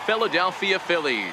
Philadelphia Phillies.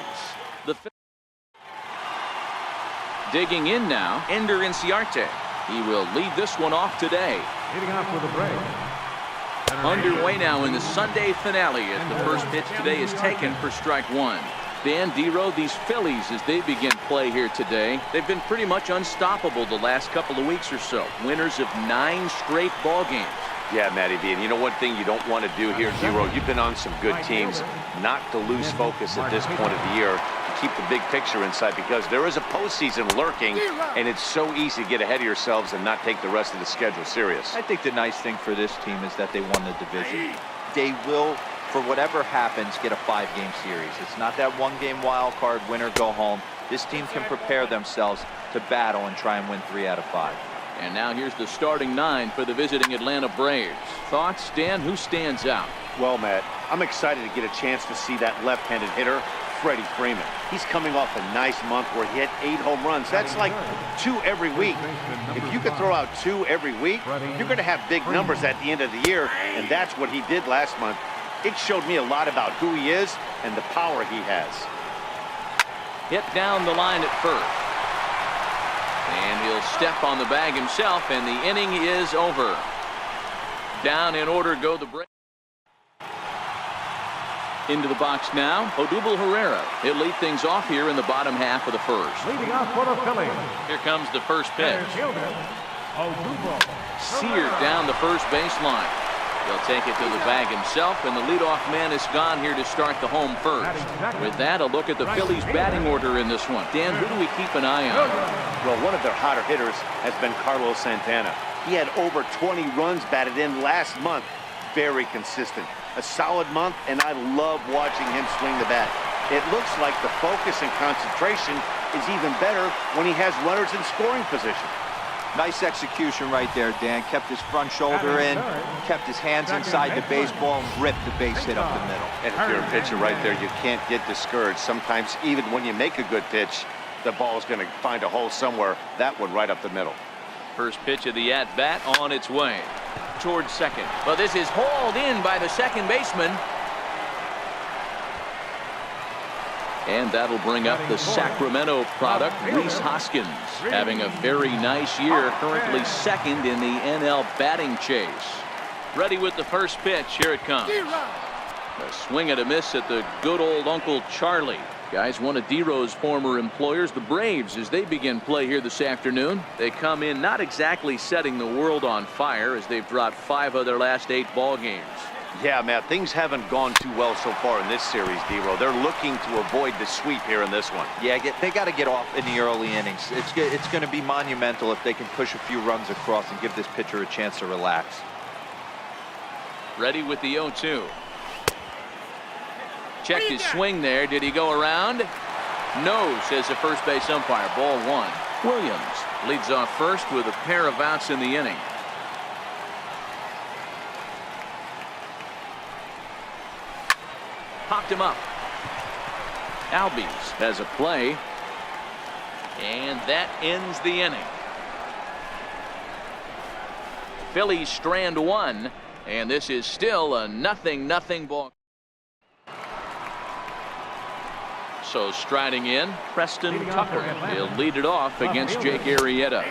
Digging in now, Ender Inciarte. He will lead this one off today. Leading off with a break. Underway now in the Sunday finale as the first pitch today is taken for strike one. Dan Dero, these Phillies, as they begin play here today, they've been pretty much unstoppable the last couple of weeks or so. Winners of 9 straight ball games. Yeah, Matty V, and you know one thing you don't want to do here, Dero, you've been on some good teams, not to lose focus at this point of the year, to keep the big picture inside, because there is a postseason lurking, and it's so easy to get ahead of yourselves and not take the rest of the schedule serious. I think the nice thing for this team is that they won the division. They will, for whatever happens, get a 5-game series. It's not that 1-game wild card, win or go home. This team can prepare themselves to battle and try and win 3 out of 5. And now here's the starting 9 for the visiting Atlanta Braves. Thoughts, Dan? Who stands out? Well, Matt, I'm excited to get a chance to see that left-handed hitter, Freddie Freeman. He's coming off a nice month where he had 8 home runs. That's like 2 every week. If you could throw out 2 every week, you're going to have big numbers at the end of the year, and that's what he did last month. It showed me a lot about who he is and the power he has. Hit down the line at first. And he'll step on the bag himself, and the inning is over. Down in order go the Braves. Into the box now, Odubel Herrera. He'll lead things off here in the bottom half of the first. Leading off for the Phillies. Here comes the first pitch. Seared down the first baseline. He'll take it to the bag himself, and the leadoff man is gone here to start the home first. With that, a look at the Phillies' batting order in this one. Dan, who do we keep an eye on? Well, one of their hotter hitters has been Carlos Santana. He had over 20 runs batted in last month. Very consistent. A solid month, and I love watching him swing the bat. It looks like the focus and concentration is even better when he has runners in scoring position. Nice execution right there, Dan. Kept his front shoulder in, kept his hands inside the baseball, and ripped the base hit up the middle. And if you're a pitcher right there, you can't get discouraged. Sometimes even when you make a good pitch, the ball is going to find a hole somewhere. That one right up the middle. First pitch of the at-bat on its way towards second. But this is hauled in by the second baseman. And that'll bring up the Sacramento product, Rhys Hoskins, having a very nice year, currently second in the NL batting chase. Ready with the first pitch. Here it comes. A swing and a miss at the good old Uncle Charlie. Guys, one of Dero's former employers, the Braves, as they begin play here this afternoon. They come in not exactly setting the world on fire, as they've dropped 5 of their last 8 ball games. Yeah, Matt, things haven't gone too well so far in this series, Dero. They're looking to avoid the sweep here in this one. Yeah, they got to get off in the early innings. It's going to be monumental if they can push a few runs across and give this pitcher a chance to relax. Ready with the 0-2. Checked his swing there. Did he go around? No, says the first base umpire. Ball 1. Williams leads off first with a pair of outs in the inning. Popped him up. Albies has a play. And that ends the inning. Phillies strand 1. And this is still a 0-0 ball. So striding in, Preston Tucker. He'll lead it off against Jake Arrieta.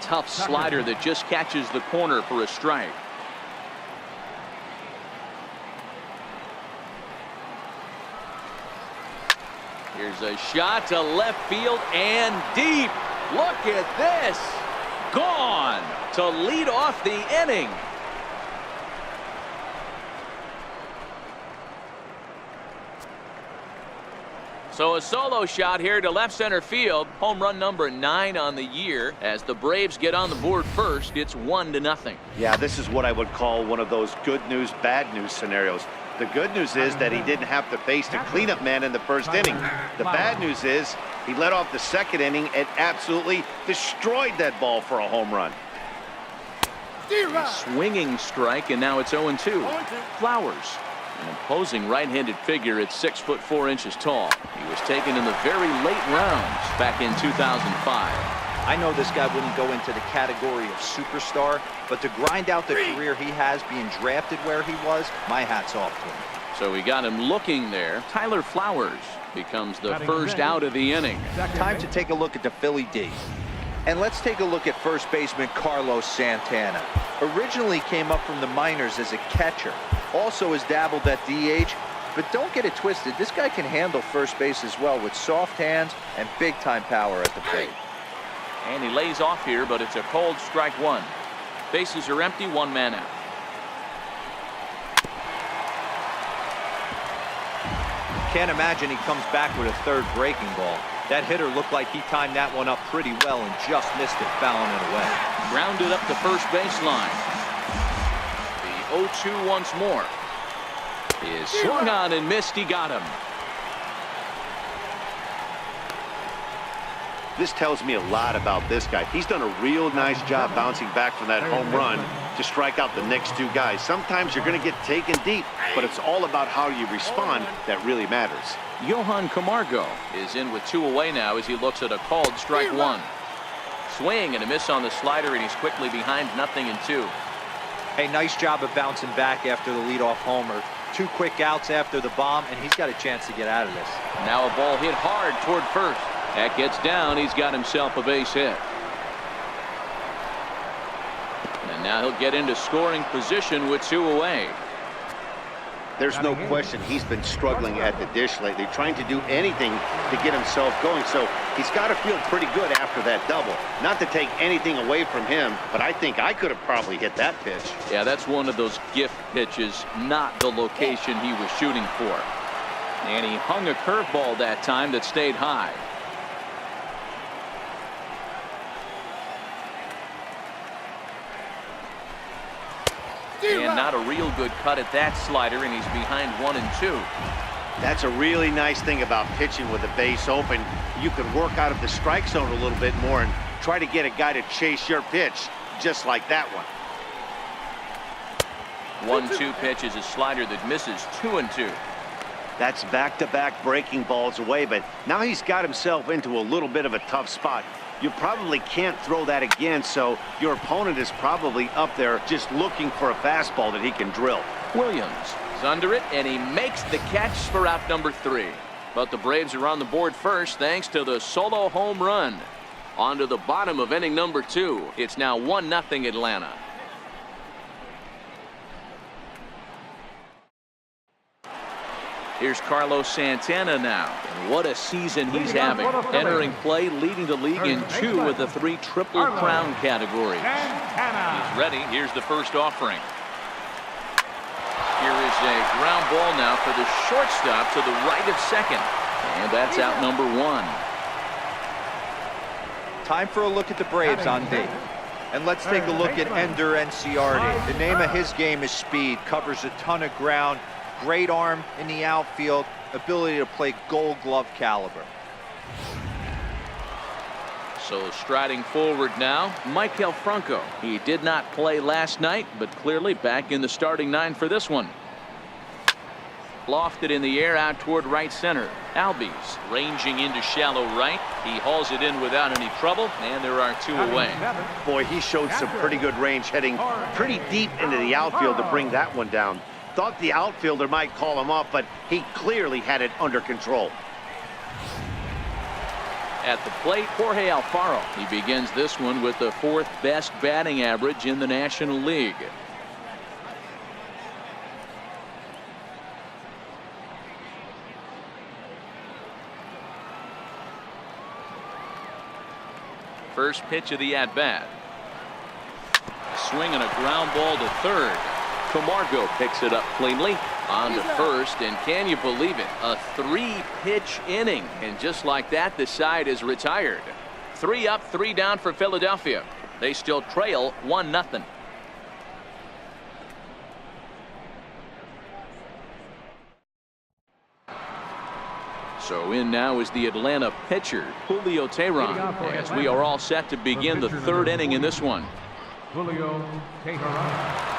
Tough slider that just catches the corner for a strike. Here's a shot to left field and deep. Look at this. Gone to lead off the inning. So a solo shot here to left center field. Home run number 9 on the year. As the Braves get on the board first, it's 1-0. Yeah, this is what I would call one of those good news, bad news scenarios. The good news is that he didn't have to face the cleanup man in the first inning. The bad news is he led off the second inning and absolutely destroyed that ball for a home run. A swinging strike, and now it's 0-2. Flowers, an imposing right-handed figure at 6'4" tall. He was taken in the very late rounds back in 2005. I know this guy wouldn't go into the category of superstar, but to grind out the career he has being drafted where he was, my hat's off to him. So we got him looking there. Tyler Flowers becomes the first out of the inning. Time to take a look at the Philly D. And let's take a look at first baseman Carlos Santana. Originally came up from the minors as a catcher. Also has dabbled at DH. But don't get it twisted. This guy can handle first base as well with soft hands and big-time power at the plate. And he lays off here, but it's a cold strike one. Bases are empty, one man out. Can't imagine he comes back with a third breaking ball. That hitter looked like he timed that one up pretty well and just missed it, fouling it away. Grounded up the first baseline. The 0-2 once more. Is swung on and missed. He got him. This tells me a lot about this guy. He's done a real nice job bouncing back from that home run to strike out the next two guys. Sometimes you're going to get taken deep, but it's all about how you respond that really matters. Johan Camargo is in with 2 away now as he looks at a called strike one. Swing and a miss on the slider, and he's quickly behind 0-2. Hey, nice job of bouncing back after the leadoff homer. 2 quick outs after the bomb, and he's got a chance to get out of this. Now a ball hit hard toward first. That gets down. He's got himself a base hit. And now he'll get into scoring position with 2 away. There's no question he's been struggling at the dish lately, trying to do anything to get himself going. So he's got to feel pretty good after that double. Not to take anything away from him, but I think I could have probably hit that pitch. Yeah, that's one of those gift pitches, not the location he was shooting for. And he hung a curveball that time that stayed high. And not a real good cut at that slider, and he's behind 1-2. That's a really nice thing about pitching with the base open. You can work out of the strike zone a little bit more and try to get a guy to chase your pitch, just like that one. 1-2 pitch is a slider that misses. 2-2. That's back-to-back breaking balls away, but now he's got himself into a little bit of a tough spot. You probably can't throw that again, so your opponent is probably up there just looking for a fastball that he can drill. Williams is under it, and he makes the catch for out number 3. But the Braves are on the board first thanks to the solo home run. On to the bottom of inning number 2. It's now 1-0 Atlanta. Here's Carlos Santana now. And what a season he's having. Entering play, leading the league in 2 of the 3 Triple Crown categories. He's ready. Here's the first offering. Here is a ground ball now for the shortstop to the right of second. And that's out number 1. Time for a look at the Braves on D. And let's take a look at Ender Enciardi. The name of his game is speed. Covers a ton of ground. Great arm in the outfield, ability to play Gold Glove caliber. So striding forward now, Maikel Franco. He did not play last night, but clearly back in the starting 9 for this one. Lofted in the air out toward right center. Albies ranging into shallow right. He hauls it in without any trouble, and there are 2 away. Boy, he showed some pretty good range heading pretty deep into the outfield to bring that one down. Thought the outfielder might call him up, but he clearly had it under control. At the plate, Jorge Alfaro. He begins this one with the 4th best batting average in the National League. First pitch of the at-bat. Swing and a ground ball to third. Camargo picks it up cleanly on to first, and can you believe it? A 3-pitch inning, and just like that, the side is retired. 3 up, 3 down for Philadelphia. They still trail 1-0. So in now is the Atlanta pitcher, Julio Teheran, as we are all set to begin the 3rd inning in this one. Julio Teheran.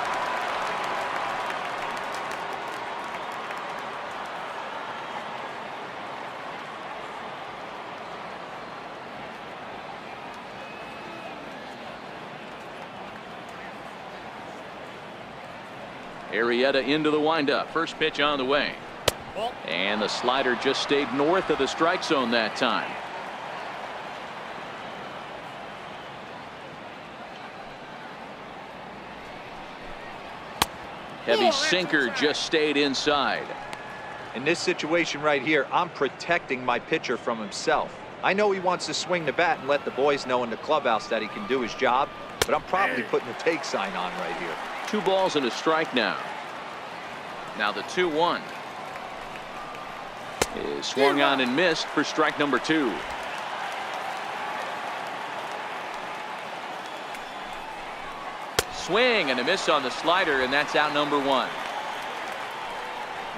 Arrieta into the windup. First pitch on the way. And the slider just stayed north of the strike zone that time. Heavy sinker just stayed inside. In this situation right here, I'm protecting my pitcher from himself. I know he wants to swing the bat and let the boys know in the clubhouse that he can do his job, but I'm probably putting the take sign on right here. 2 balls and a strike now. Now the 2-1 is swung on and missed for strike number 2. Swing and a miss on the slider, and that's out number 1.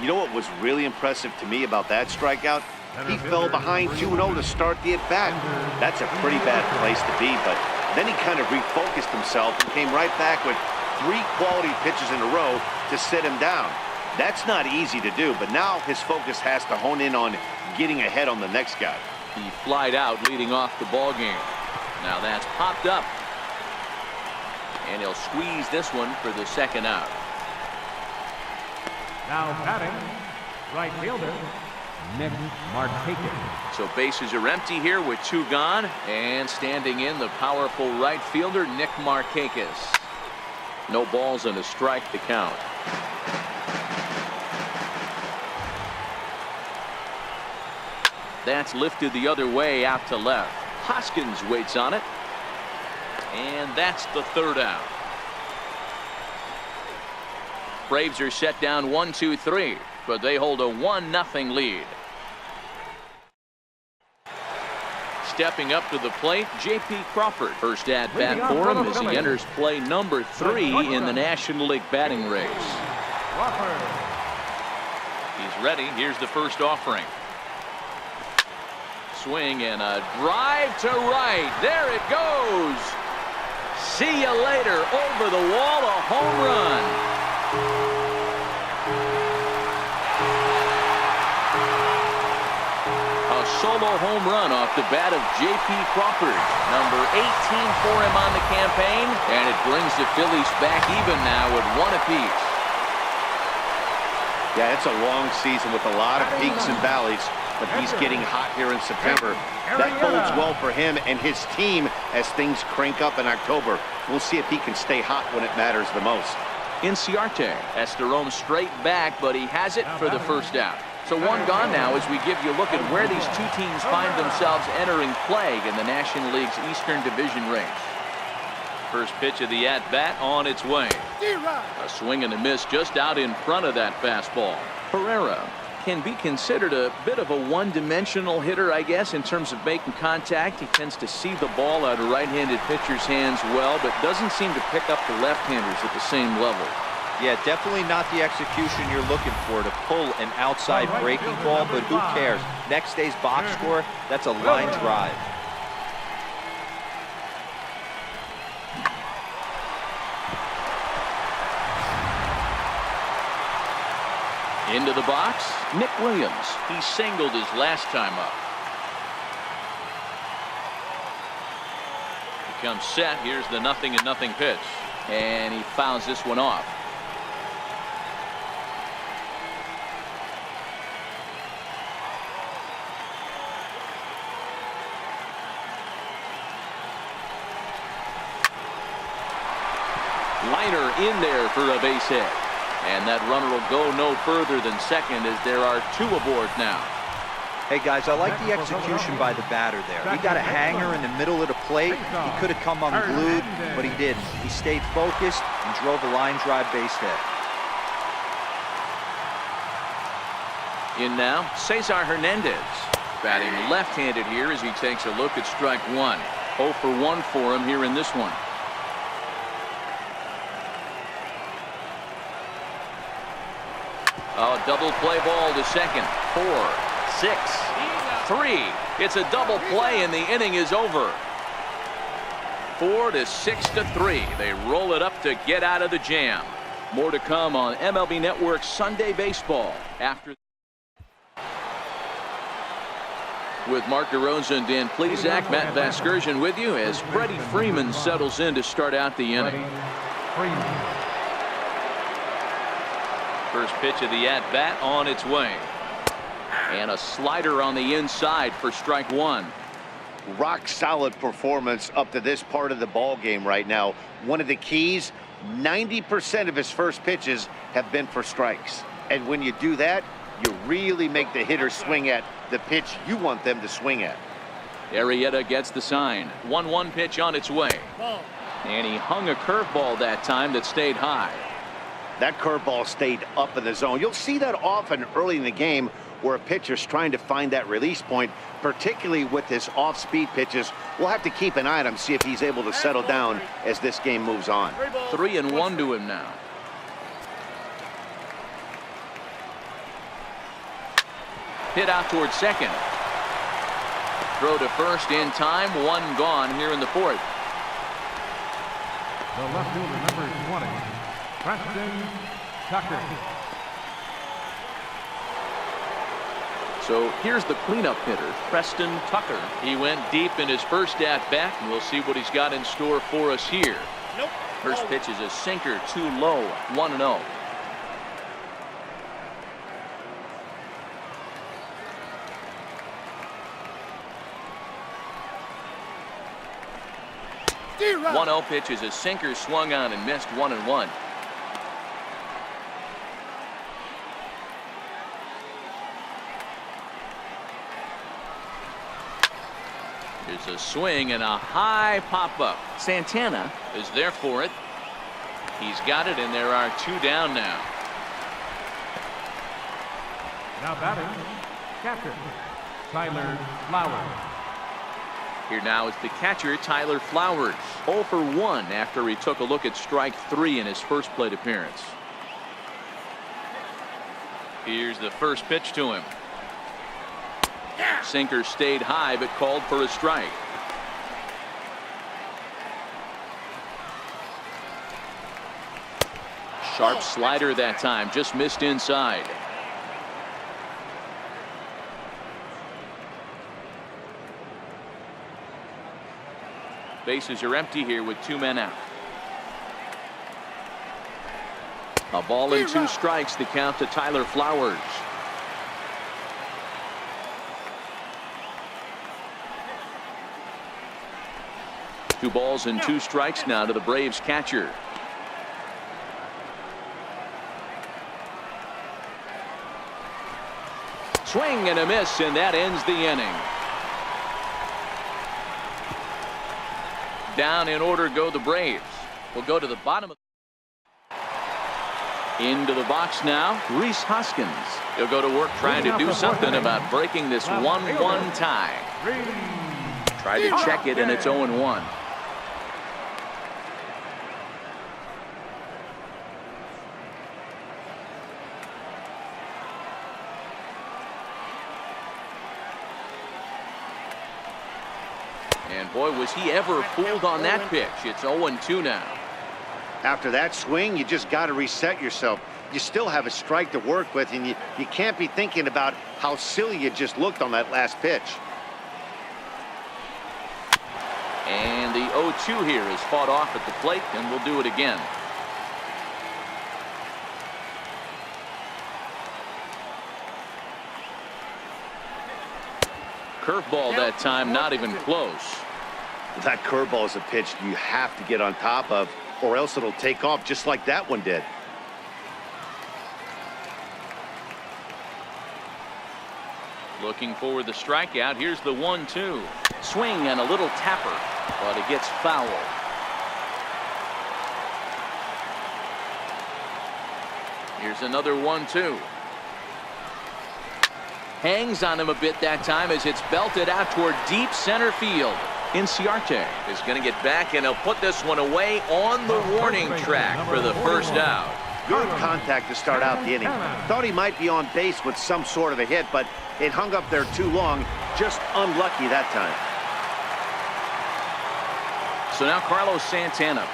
You know what was really impressive to me about that strikeout? He fell behind 2-0 to start the at-bat. That's a pretty bad place to be, but then he kind of refocused himself and came right back with 3 quality pitches in a row to sit him down. That's not easy to do, but now his focus has to hone in on getting ahead on the next guy. He flied out leading off the ball game. Now that's popped up. And he'll squeeze this one for the second out. Now batting, right fielder, Nick Markakis. So bases are empty here with 2 gone. And standing in, the powerful right fielder, Nick Markakis. No balls and a strike to count. That's lifted the other way out to left. Hoskins waits on it. And that's the 3rd out. Braves are set down 1-2-3, but they hold a 1-0 lead. Stepping up to the plate, J.P. Crawford. First at bat for him as he enters play number 3 in the National League batting race. He's ready. Here's the first offering. Swing and a drive to right. There it goes. See you later. Over the wall, a home run. A solo home run off the bat of J.P. Crawford. Number 18 for him on the campaign. And it brings the Phillies back even now with 1 apiece. Yeah, it's a long season with a lot of peaks and valleys, but he's getting hot here in September. That bodes well for him and his team as things crank up in October. We'll see if he can stay hot when it matters the most. Inciarte has to roam straight back, but he has it for the first out. So 1 gone now as we give you a look at where these 2 teams find themselves entering play in the National League's Eastern Division race. First pitch of the at-bat on its way. A swing and a miss just out in front of that fastball. Pereira can be considered a bit of a one-dimensional hitter, I guess, in terms of making contact. He tends to see the ball out of right-handed pitchers' hands well, but doesn't seem to pick up the left-handers at the same level. Yeah, definitely not the execution you're looking for to pull an outside breaking ball, but who cares? Next day's box score, that's a line drive. Into the box, Nick Williams. He singled his last time up. He comes set. Here's the 0-0 pitch. And he fouls this one off. Liner in there for a base hit. And that runner will go no further than second as there are 2 aboard now. Hey guys, I like the execution by the batter there. He got a hanger in the middle of the plate. He could have come unglued, but he didn't. He stayed focused and drove a line drive base hit. In now, Cesar Hernandez. Batting left-handed here as he takes a look at strike 1. 0 for 1 for him here in this one. A double play ball to second. 4, 6, 3. It's a double play and the inning is over. 4 to 6 to 3. They roll it up to get out of the jam. More to come on MLB Network's Sunday Baseball after. With Mark DeRosa and Dan Plesac, Matt Vasgersian with you as Freddie Freeman settles in to start out the inning. First pitch of the at-bat on its way. And a slider on the inside for strike one. Rock solid performance up to this part of the ball game right now. One of the keys, 90% of his first pitches have been for strikes. And when you do that, you really make the hitter swing at the pitch you want them to swing at. Arrieta gets the sign. 1-1 pitch on its way. And he hung a curveball that time that stayed high. That curveball stayed up in the zone. You'll see that often early in the game where a pitcher's trying to find that release point, particularly with his off-speed pitches. We'll have to keep an eye on him, see if he's able to settle down as this game moves on. 3-1 to him now. Hit out towards second. Throw to first in time. One gone here in the fourth. The left fielder, number 20, Preston Tucker. So here's the cleanup hitter, Preston Tucker. He went deep in his first at-bat, and we'll see what he's got in store for us here. First pitch is a sinker, too low, 1-0. D-Rock. 1-0 pitch is a sinker, swung on and missed, 1-1. There's a swing and a high pop-up. Santana is there for it. He's got it, and there are two down now. Now batting, catcher, Tyler Flowers. Here now is the catcher, Tyler Flowers. 0 for 1 after he took a look at strike 3 in his first plate appearance. Here's the first pitch to him. Sinker stayed high but called for a strike. Sharp slider that time, just missed inside. Bases are empty here with 2 men out. A ball and 2 strikes, the count to Tyler Flowers. Two balls and 2 strikes now to the Braves catcher. Swing and a miss, and that ends the inning. Down in order go the Braves. We'll go to the bottom of into the box now, Rhys Hoskins. He'll go to work trying to do something about breaking this 1-1 tie. Tried to check it, and it's 0-1. And boy, was he ever fooled on that pitch. It's 0-2 now. After that swing, you just got to reset yourself. You still have a strike to work with, and you can't be thinking about how silly you just looked on that last pitch. And the 0-2 here is fought off at the plate, and we'll do it again. Curveball that time, not even close. That curveball is a pitch you have to get on top of, or else it'll take off just like that one did. Looking for the strikeout. Here's the 1-2. Swing and a little tapper, but it gets foul. Here's another 1-2. Hangs on him a bit that time as it's belted out toward deep center field. Inciarte is going to get back, and he'll put this one away on the warning track for the first out. Good contact to start out the inning. Thought he might be on base with some sort of a hit, but it hung up there too long. Just unlucky that time. So now Carlos Santana,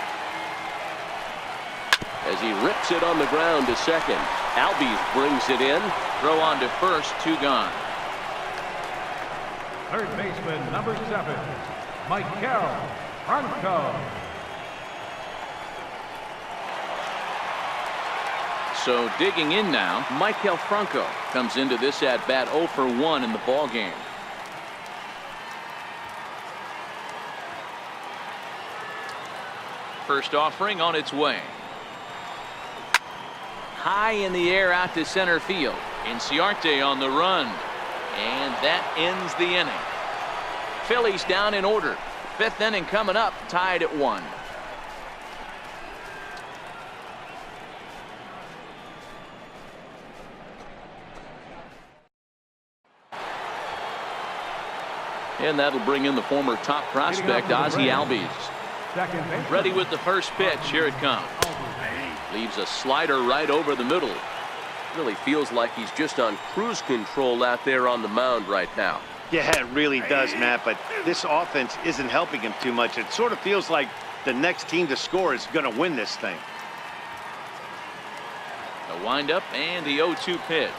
as he rips it on the ground to second. Albies brings it in. Throw on to first, 2 gone. Third baseman, number 7, Michael Franco. So digging in now, Michael Franco comes into this at bat 0 for 1 in the ball game. First offering on its way. High in the air out to center field. Inciarte on the run. And that ends the inning. Phillies down in order. Fifth inning coming up, tied at 1. And that'll bring in the former top prospect, Ozzie Albies. Ready with the first pitch. Here it comes. Leaves a slider right over the middle. Really feels like he's just on cruise control out there on the mound right now. Yeah, it really does, Matt, but this offense isn't helping him too much. It sort of feels like the next team to score is going to win this thing. A windup and the 0-2 pitch.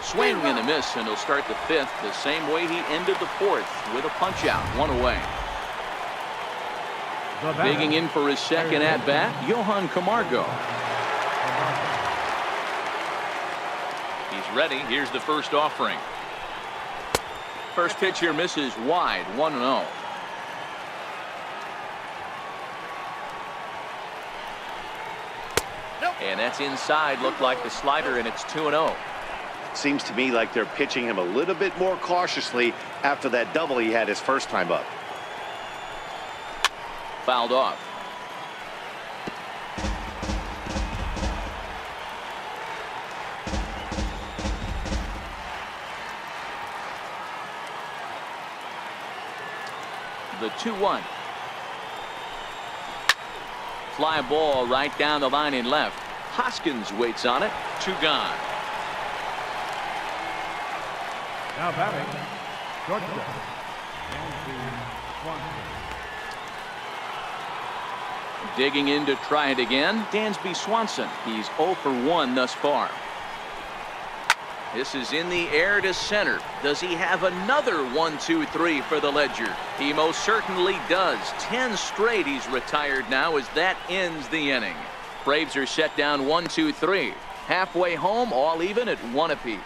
Swing and a miss, and he'll start the fifth the same way he ended the fourth, with a punch out, 1 away. Digging in for his second at bat, Johan Camargo. He's ready. Here's the first offering. First pitch here misses wide, 1-0. And that's inside. Looked like the slider, and it's 2-0. Seems to me like they're pitching him a little bit more cautiously after that double he had his first time up. Fouled off. The 2-1. Fly ball right down the line in left. Hoskins waits on it. 2 gone. Now batting, shortstop, Digging in to try it again, Dansby Swanson. He's 0 for 1 thus far. This is in the air to center. Does he have another 1-2-3 for the Ledger? He most certainly does. 10 straight he's retired now as that ends the inning. Braves are set down 1-2-3. Halfway home, all even at 1 apiece.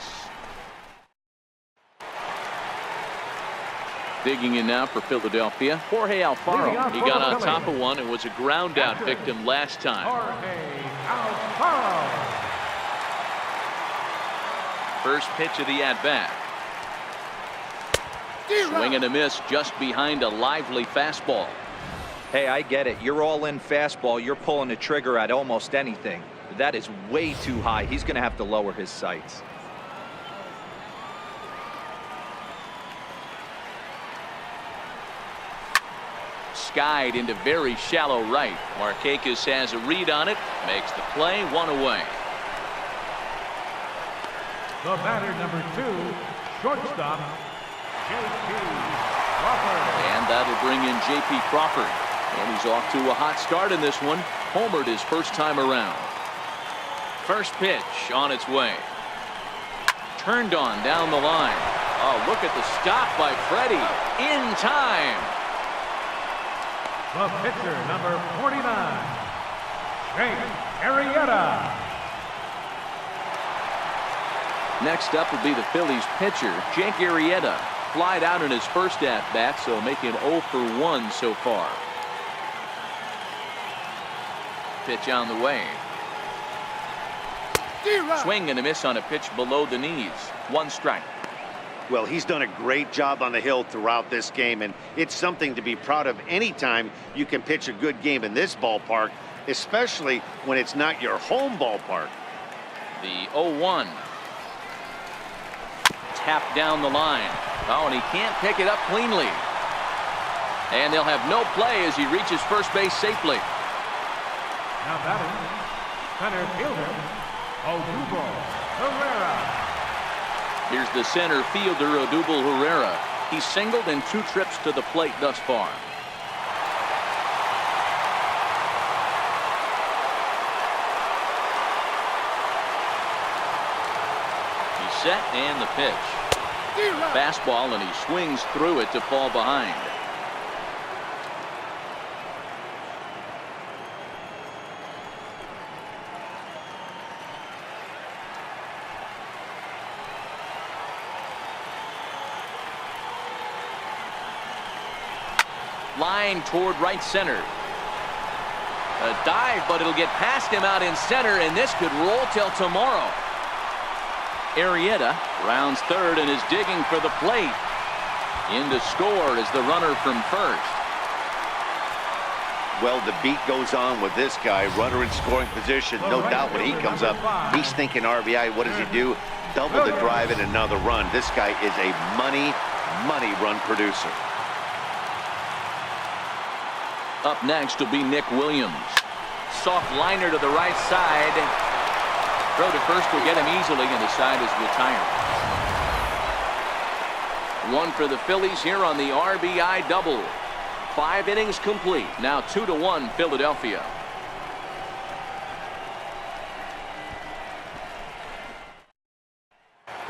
Digging in now for Philadelphia, Jorge Alfaro. He got on top of one and was a ground out victim last time. Jorge Alfaro. First pitch of the at-bat. Swing and a miss just behind a lively fastball. Hey, I get it. You're all in fastball. You're pulling the trigger at almost anything. That is way too high. He's going to have to lower his sights. Skied into very shallow right. Markakis has a read on it. Makes the play, 1 away. The batter, number 2, shortstop, J.P. Crawford. And that'll bring in J.P. Crawford. And he's off to a hot start in this one. Homered his first time around. First pitch on its way. Turned on down the line. Oh, look at the stop by Freddie. In time. The pitcher, number 49, Jake Arrieta. Next up will be the Phillies pitcher, Jake Arrieta. Flied out in his first at-bat, so making 0 for 1 so far. Pitch on the way. Swing and a miss on a pitch below the knees. 1 strike. Well, he's done a great job on the hill throughout this game, and it's something to be proud of anytime you can pitch a good game in this ballpark, especially when it's not your home ballpark. The 0-1. Tapped down the line. Oh, and he can't pick it up cleanly. And they'll have no play as he reaches first base safely. Now batting, center fielder, Odubel Herrera. Here's the center fielder, Odubel Herrera. He's singled in 2 trips to the plate thus far. He's set and the pitch. Fastball, and he swings through it to fall behind. Flying toward right center. A dive, but it'll get past him out in center, and this could roll till tomorrow. Arrieta rounds third and is digging for the plate. In to score is the runner from first. Well, the beat goes on with this guy, runner in scoring position. No doubt when he comes up, he's thinking RBI. What does he do? Double the drive and another run. This guy is a money run producer. Up next will be Nick Williams. Soft liner to the right side. Throw to first will get him easily, and the side is retired. One for the Phillies here on the RBI double. 5 innings complete. Now 2-1 Philadelphia.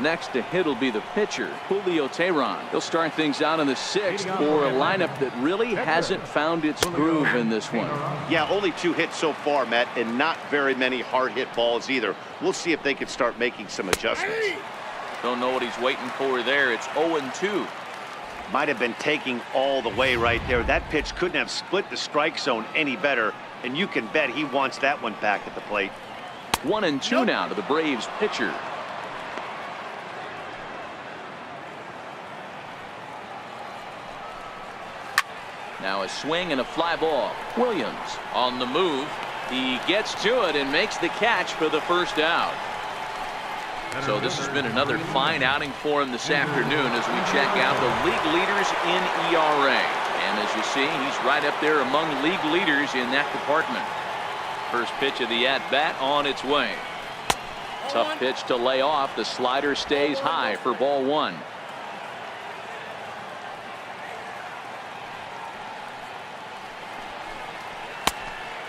Next to hit will be the pitcher, Julio Teheran. He'll start things out in the 6th for a lineup that really hasn't found its groove in this one. Yeah, only 2 hits so far, Matt, and not very many hard hit balls either. We'll see if they can start making some adjustments. Don't know what he's waiting for there. It's 0-2. Might have been taking all the way right there. That pitch couldn't have split the strike zone any better, and you can bet he wants that one back at the plate. 1-2 now to the Braves pitcher. Now a swing and a fly ball. Williams on the move. He gets to it and makes the catch for the first out. So this has been another fine outing for him this afternoon as we check out the league leaders in ERA. And as you see, he's right up there among league leaders in that department. First pitch of the at-bat on its way. Tough pitch to lay off. The slider stays high for ball 1.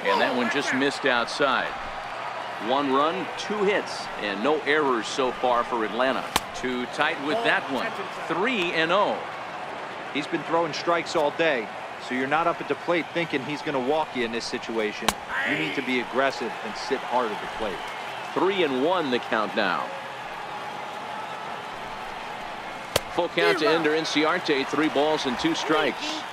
And that one just missed outside. 1 run, 2 hits, and no errors so far for Atlanta. Too tight with that one. 3-0. He's been throwing strikes all day, so you're not up at the plate thinking he's going to walk you in this situation. You need to be aggressive and sit hard at the plate. 3-1 the count now. Full count to Ender Inciarte. 3 balls and 2 strikes.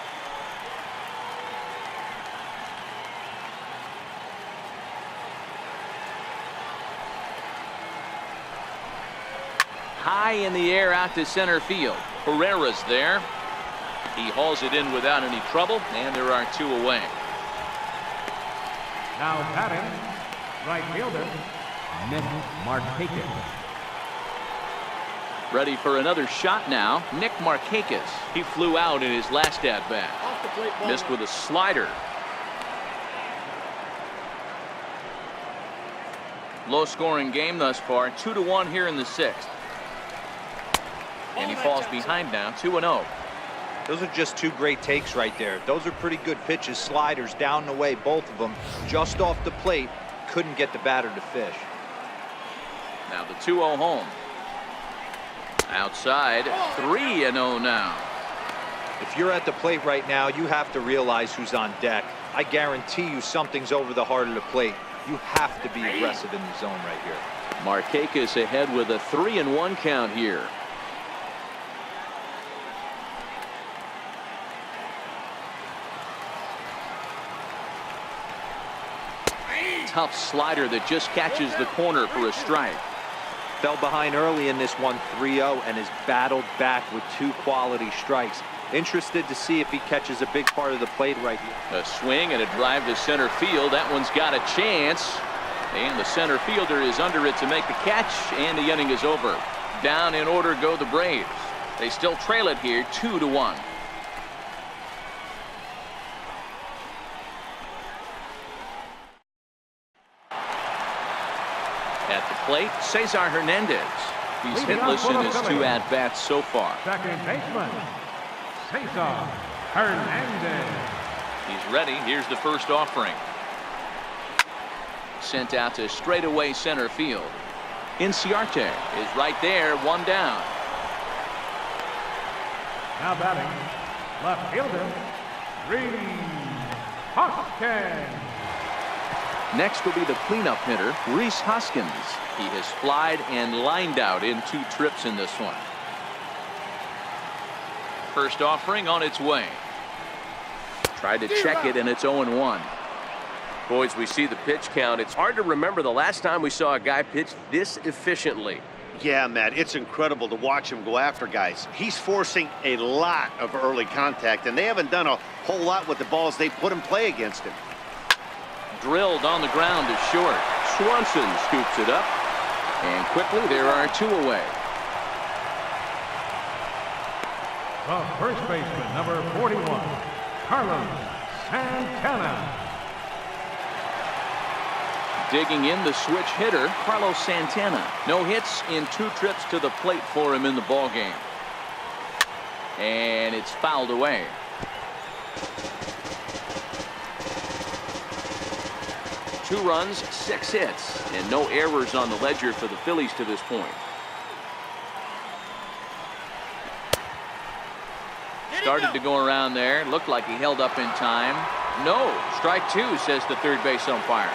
High in the air out to center field. Herrera's there. He hauls it in without any trouble, and there are 2 away. Now batting, right fielder, Nick Markakis. Ready for another shot now. Nick Markakis. He flew out in his last at-bat. Missed with a slider. Low-scoring game thus far. 2-1 here in the 6th. And he falls behind now, 2-0. Those are just 2 great takes right there. Those are pretty good pitches. Sliders down the way, both of them. Just off the plate. Couldn't get the batter to fish. Now the 2-0 home. Outside, 3-0 now. If you're at the plate right now, you have to realize who's on deck. I guarantee you something's over the heart of the plate. You have to be aggressive in the zone right here. Markakis ahead with a 3-1 count here. Tough slider that just catches the corner for a strike. Fell behind early in this one, 3-0, and has battled back with 2 quality strikes. Interested to see if he catches a big part of the plate right here. A swing and a drive to center field. That one's got a chance. And the center fielder is under it to make the catch, and the inning is over. Down in order go the Braves. They still trail it here, 2-1. At the plate, Cesar Hernandez. He's hitless in his 2 at-bats so far. Second baseman, Cesar Hernandez. He's ready. Here's the first offering. Sent out to straightaway center field. Inciarte is right there, 1 down. Now batting, left fielder, Rhys Hoskins. Next will be the cleanup hitter, Rhys Hoskins. He has flied and lined out in 2 trips in this one. First offering on its way. Tried to check it, and it's 0-1. Boys, we see the pitch count. It's hard to remember the last time we saw a guy pitch this efficiently. Yeah, Matt, it's incredible to watch him go after guys. He's forcing a lot of early contact, and they haven't done a whole lot with the balls they put in play against him. Drilled on the ground is short. Swanson scoops it up, and quickly there are 2 away. The first baseman, number 41, Carlos Santana. Digging in, the switch hitter, Carlos Santana. No hits in 2 trips to the plate for him in the ballgame. And it's fouled away. Two runs, 6 hits, and no errors on the ledger for the Phillies to this point. Started to go around there. Looked like he held up in time. No, strike 2, says the third base umpire.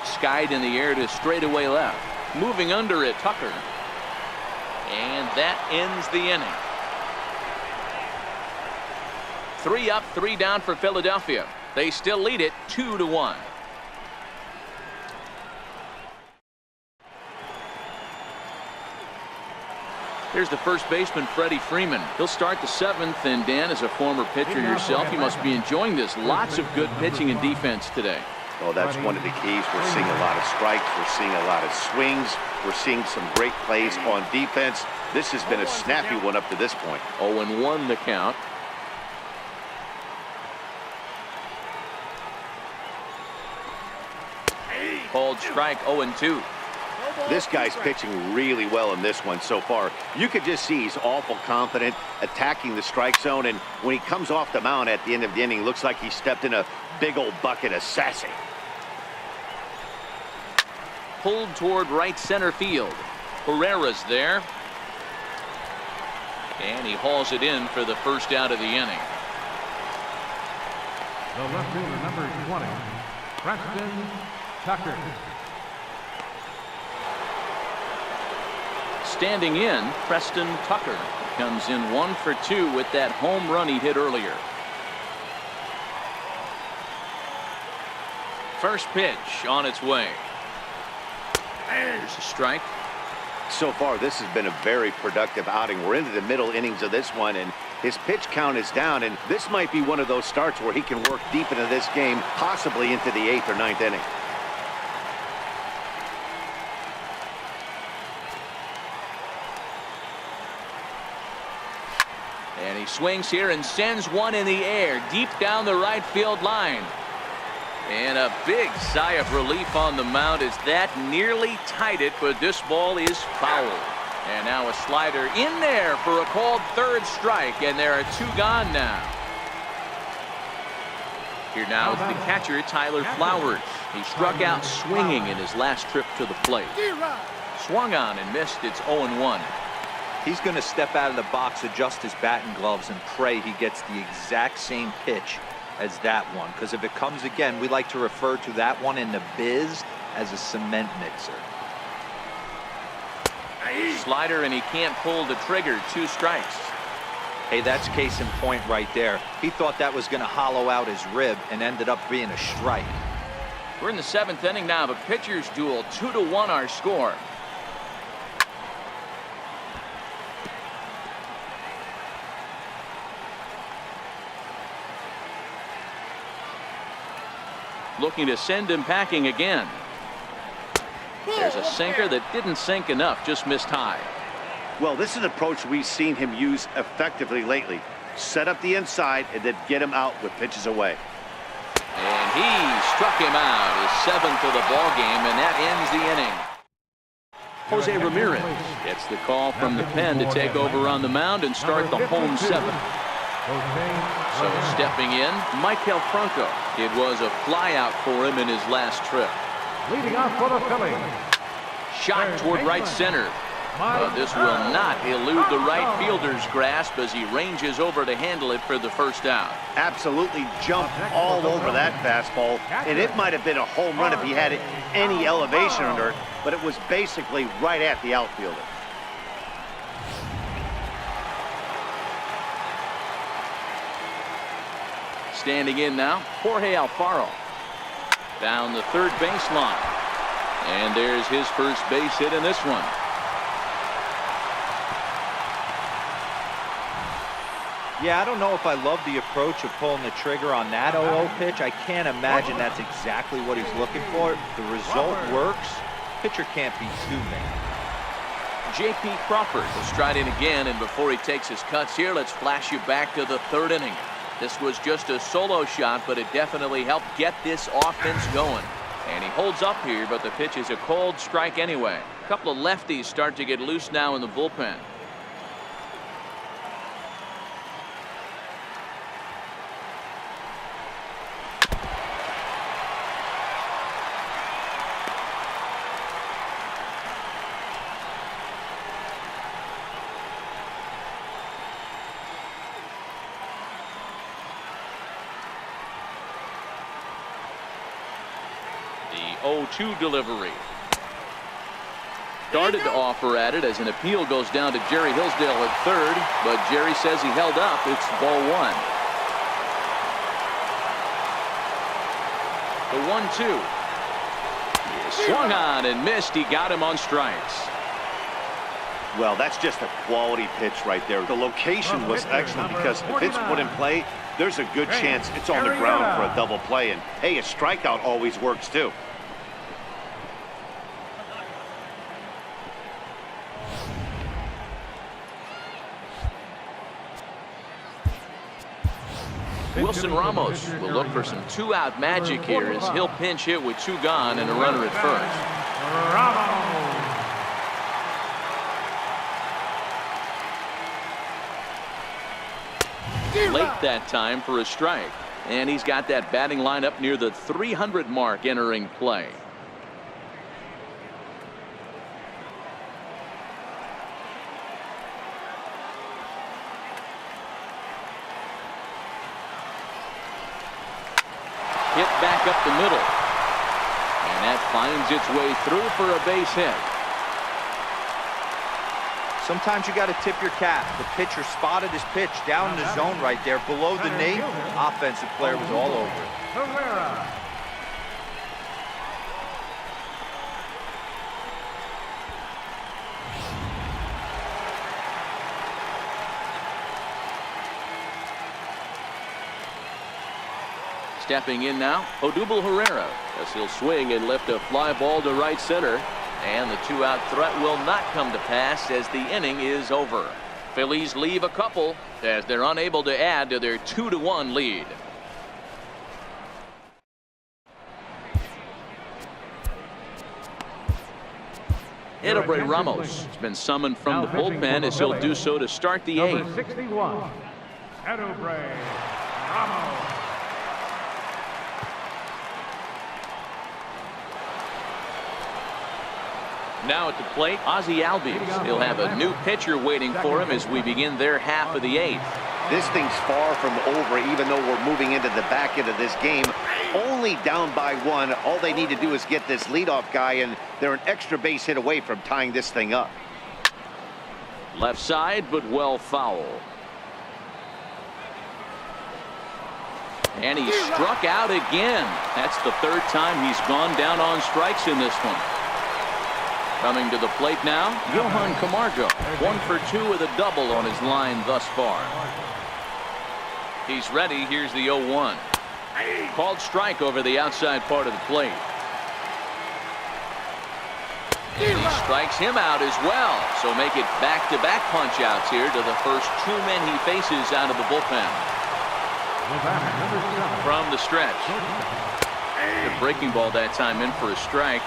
Skied in the air to straightaway left. Moving under it, Tucker. And that ends the inning. 3 up, 3 down for Philadelphia. They still lead it 2-1. Here's the first baseman, Freddie Freeman. He'll start the 7th, and Dan, as a former pitcher yourself, you must be enjoying this. Lots of good pitching and defense today. Oh, that's one of the keys. We're seeing a lot of strikes. We're seeing a lot of swings. We're seeing some great plays on defense. This has been a snappy one up to this point. 0-1 the count. Called strike, 0-2. This guy's pitching really well in this one so far. You could just see he's awful confident attacking the strike zone, and when he comes off the mound at the end of the inning, looks like he stepped in a big old bucket of sassy. Pulled toward right center field. Herrera's there. And he hauls it in for the first out of the inning. The left fielder, number 20, Preston Tucker. Standing in, Preston Tucker comes in 1 for 2 with that home run he hit earlier. First pitch on its way. There's a strike. So far, this has been a very productive outing. We're into the middle innings of this one, and his pitch count is down, and this might be one of those starts where he can work deep into this game, possibly into the 8th or 9th inning. And he swings here and sends one in the air deep down the right field line. And a big sigh of relief on the mound as that nearly tied it, but this ball is foul. And now a slider in there for a called third strike, and there are 2 gone now. Here now is the catcher, Tyler Flowers. He struck out swinging in his last trip to the plate. Swung on and missed. It's 0-1. He's going to step out of the box, adjust his bat and gloves, and pray he gets the exact same pitch as that one. Because if it comes again, we like to refer to that one in the biz as a cement mixer. Slider, and he can't pull the trigger. 2 strikes. Hey, that's case in point right there. He thought that was going to hollow out his rib and ended up being a strike. We're in the 7th inning now of a pitcher's duel. 2-1 our score. Looking to send him packing again. There's a sinker that didn't sink enough, just missed high. Well, this is an approach we've seen him use effectively lately. Set up the inside and then get him out with pitches away. And he struck him out, his 7th of the ball game, and that ends the inning. Jose Ramirez gets the call from the pen to take over on the mound and start the home 7th. So stepping in, Michael Franco. It was a flyout for him in his last trip. Leading off for the Phillies. Shot toward right center. This will not elude the right fielder's grasp as he ranges over to handle it for the first out. Absolutely jumped all over that fastball, and it might have been a home run if he had any elevation under it, but it was basically right at the outfielder. Standing in now, Jorge Alfaro. Down the third baseline. And there's his first base hit in this one. Yeah, I don't know if I love the approach of pulling the trigger on that 0-0 pitch. I can't imagine that's exactly what he's looking for. The result works. Pitcher can't be too mad. J.P. Crawford will stride in again, and before he takes his cuts here, let's flash you back to the third inning. This was just a solo shot, but it definitely helped get this offense going. And he holds up here, but the pitch is a cold strike anyway. A couple of lefties start to get loose now in the bullpen. The 0-2 delivery. Started to offer at it as an appeal goes down to Jerry Hillsdale at third, but Jerry says he held up. It's ball one. The 1-2. Swung on and missed. He got him on strikes. Well, that's just a quality pitch right there. The location was excellent because if it's put in play, there's a good chance it's on the ground for a double play. And hey, a strikeout always works too. Wilson Ramos will look for some two-out magic here as he'll pinch hit with two gone and a runner at first. Late that time for a strike, and he's got that batting line up near the 300 mark entering play. Hit back up the middle, and that finds its way through for a base hit. Sometimes you got to tip your cap. The pitcher spotted his pitch down in the zone right there below the knee. Offensive player was all over it. Stepping in now, Odubel Herrera, as he'll swing and lift a fly ball to right center. And the two-out threat will not come to pass as the inning is over. Phillies leave a couple as they're unable to add to their 2-1 lead. Edobray Ramos has been summoned from the bullpen as he'll do so to start the eighth. Number 61, Edobray Ramos. Now at the plate, Ozzie Albies. He'll have a new pitcher waiting for him as we begin their half of the eighth. This thing's far from over, even though we're moving into the back end of this game. Only down by one. All they need to do is get this leadoff guy, and they're an extra base hit away from tying this thing up. Left side, but well foul. And he struck out again. That's the third time he's gone down on strikes in this one. Coming to the plate now, Johan Camargo. 1 for 2 with a double on his line thus far. He's ready. Here's the 0-1. Called strike over the outside part of the plate. And he strikes him out as well. So make it back-to-back punch-outs here to the first two men he faces out of the bullpen. From the stretch. The breaking ball that time in for a strike.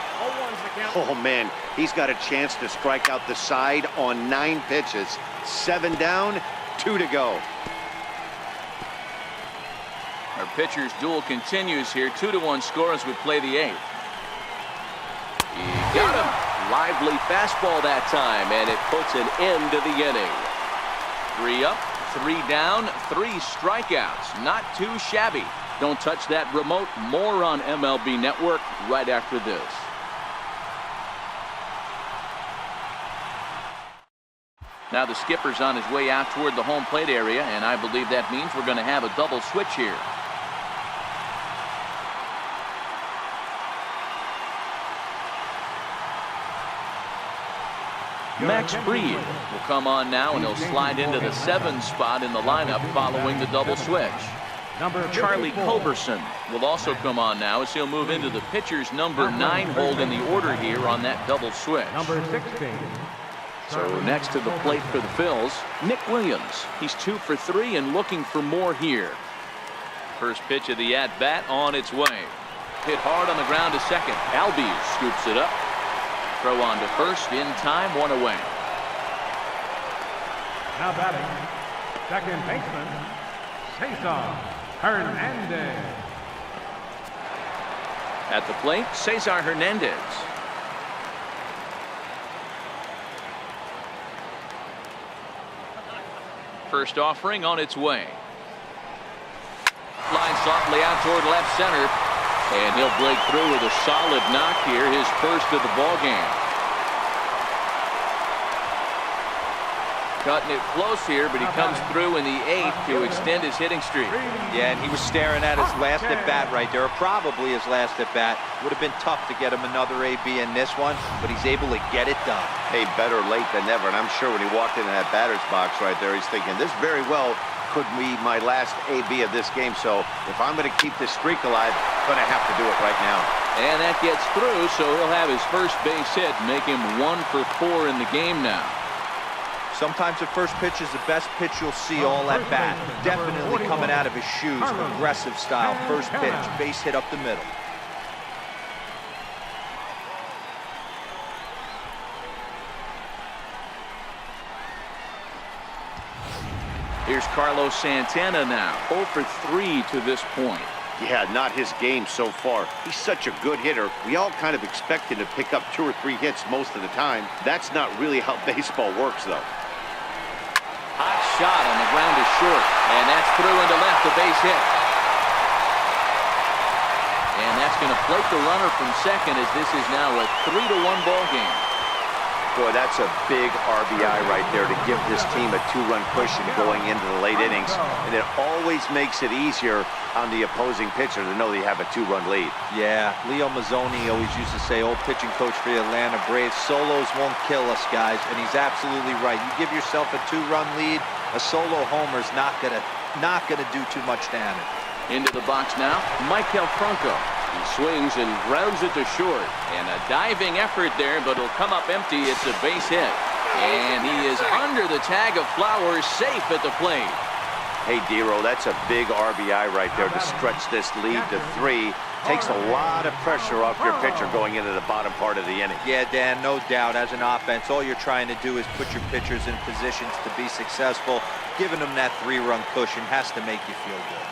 Oh, man, he's got a chance to strike out the side on 9 pitches. 7 down, 2 to go. Our pitcher's duel continues here. 2-1 score as we play the eighth. He got him. Lively fastball that time, and it puts an end to the inning. 3 up, 3 down, 3 strikeouts. Not too shabby. Don't touch that remote. More on MLB Network right after this. Now the skipper's on his way out toward the home plate area, and I believe that means we're going to have a double switch here. Max Fried will come on now, and he'll slide into the 7 spot in the lineup following the double switch. Charlie Culberson will also come on now, as he'll move into the pitcher's number 9 hold in the order here on that double switch. Number 16. So next to the plate for the Phils, Nick Williams. He's 2 for 3 and looking for more here. First pitch of the at-bat on its way. Hit hard on the ground to second. Albies scoops it up. Throw on to first in time, 1 away. Now batting, second baseman, Cesar Hernandez. At the plate, Cesar Hernandez. First offering on its way. Flying softly out toward left center. And he'll break through with a solid knock here, his first of the ball game. Cutting it close here, but he comes through in the 8th to extend his hitting streak. Yeah, and he was staring at his last at bat right there, or probably his last at bat. Would have been tough to get him another AB in this one, but he's able to get it done. Hey, better late than never. And I'm sure when he walked into that batter's box right there, he's thinking, this very well could be my last AB of this game. So if I'm going to keep this streak alive, I'm going to have to do it right now. And that gets through, so he'll have his first base hit, make him 1 for 4 in the game now. Sometimes the first pitch is the best pitch you'll see all at bat. Definitely coming out of his shoes, aggressive style. First pitch, base hit up the middle. Here's Carlos Santana now, 0 for 3 to this point. Yeah, not his game so far. He's such a good hitter. We all kind of expect him to pick up 2 or 3 hits most of the time. That's not really how baseball works, though. Hot shot on the ground is short, and that's through into left, the base hit. And that's going to plate the runner from second, as this is now a 3-1 ball game. Boy, that's a big RBI right there to give this team a 2-run cushion going into the late innings. And it always makes it easier on the opposing pitcher to know they have a 2-run lead. Yeah, Leo Mazzoni always used to say, old pitching coach for the Atlanta Braves, solos won't kill us, guys. And he's absolutely right. You give yourself a 2-run lead, a solo homer's not gonna do too much damage. Into the box now, Maikel Franco. He swings and grounds it to short. And a diving effort there, but it'll come up empty. It's a base hit. And he is under the tag of Flowers, safe at the plate. Hey, Dero, that's a big RBI right there to stretch this lead to 3. Takes a lot of pressure off your pitcher going into the bottom part of the inning. Yeah, Dan, no doubt. As an offense, all you're trying to do is put your pitchers in positions to be successful. Giving them that 3-run cushion has to make you feel good.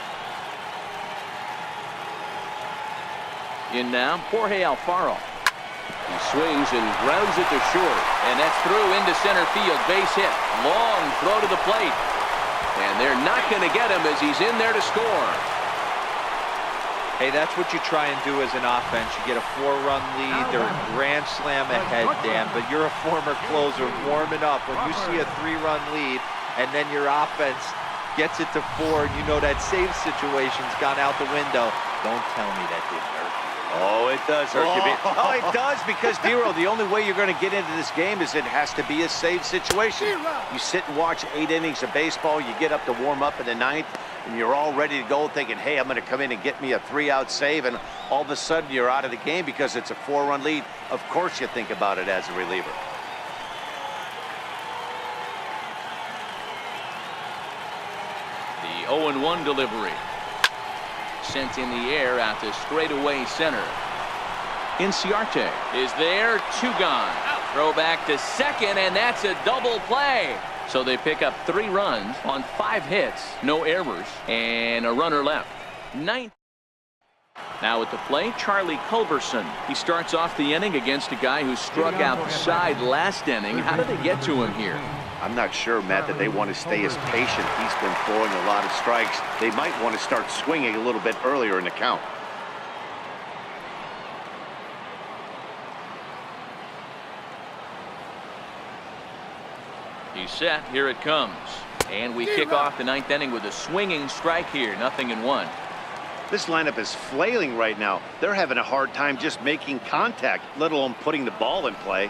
In now, Jorge Alfaro. He swings and grounds it to short. And that's through into center field. Base hit. Long throw to the plate. And they're not going to get him as he's in there to score. Hey, that's what you try and do as an offense. You get a 4-run lead. They're a grand slam ahead, Dan. But you're a former closer warming up. When you see a 3-run lead and then your offense gets it to 4 and you know that save situation's gone out the window, don't tell me that didn't hurt. Oh, it does hurt you. Oh, it does, because, Dero, the only way you're going to get into this game is it has to be a save situation. You sit and watch 8 innings of baseball, you get up to warm up in the 9th, and you're all ready to go thinking, hey, I'm going to come in and get me a 3-out save, and all of a sudden you're out of the game because it's a 4-run lead. Of course you think about it as a reliever. The 0-1 delivery. Sent in the air out to straightaway center. Inciarte is there, 2 gone. Throw back to second, and that's a double play. So they pick up 3 runs on 5 hits, no errors, and a runner left. 9. Now at the plate, Charlie Culberson. He starts off the inning against a guy who struck outside last inning. How did they get to him here? I'm not sure, Matt, that they want to stay as patient. He's been throwing a lot of strikes. They might want to start swinging a little bit earlier in the count. He's set. Here it comes. And we kick off the 9th inning with a swinging strike here. 0-1. This lineup is flailing right now. They're having a hard time just making contact, let alone putting the ball in play.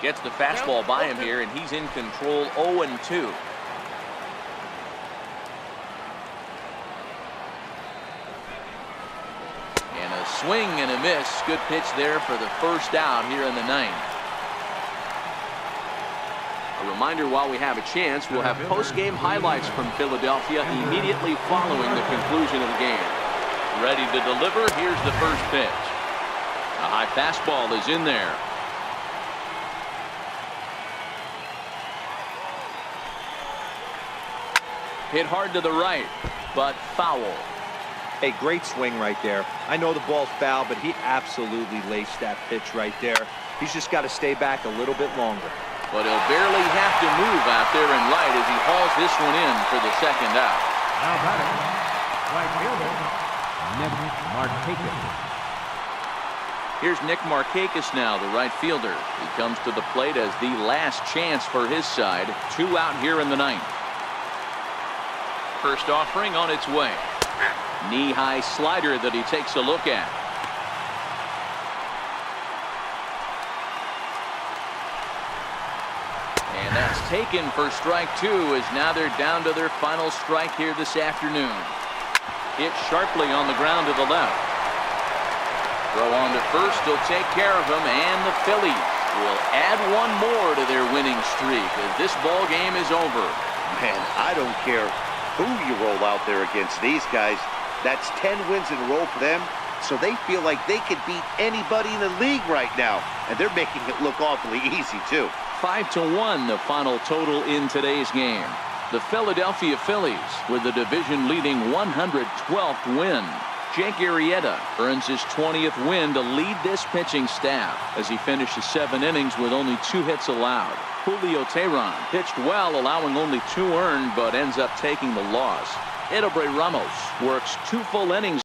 Gets the fastball by him here, and he's in control 0-2. And a swing and a miss. Good pitch there for the first out here in the ninth. A reminder, while we have a chance, we'll have post-game highlights from Philadelphia immediately following the conclusion of the game. Ready to deliver. Here's the first pitch. A high fastball is in there. Hit hard to the right, but foul. A great swing right there. I know the ball's foul, but he absolutely laced that pitch right there. He's just got to stay back a little bit longer. But he'll barely have to move out there in right as he hauls this one in for the second out. Now batting, right fielder, Nick Markakis. Here's Nick Markakis now, the right fielder. He comes to the plate as the last chance for his side. 2 out here in the ninth. First offering on its way. Knee-high slider that he takes a look at. And that's taken for strike 2, as now they're down to their final strike here this afternoon. Hit sharply on the ground to the left. Throw on to first, he'll take care of him, and the Phillies will add one more to their winning streak as this ball game is over. Man, I don't care who you roll out there against these guys. That's 10 wins in a row for them, so they feel like they could beat anybody in the league right now, and they're making it look awfully easy too. 5-1 the final total in today's game. The Philadelphia Phillies with the division-leading 112th win. Jake Arrieta earns his 20th win to lead this pitching staff as he finishes 7 innings with only 2 hits allowed. Julio Teheran pitched well, allowing only 2 earned, but ends up taking the loss. Edobre Ramos works 2 full innings.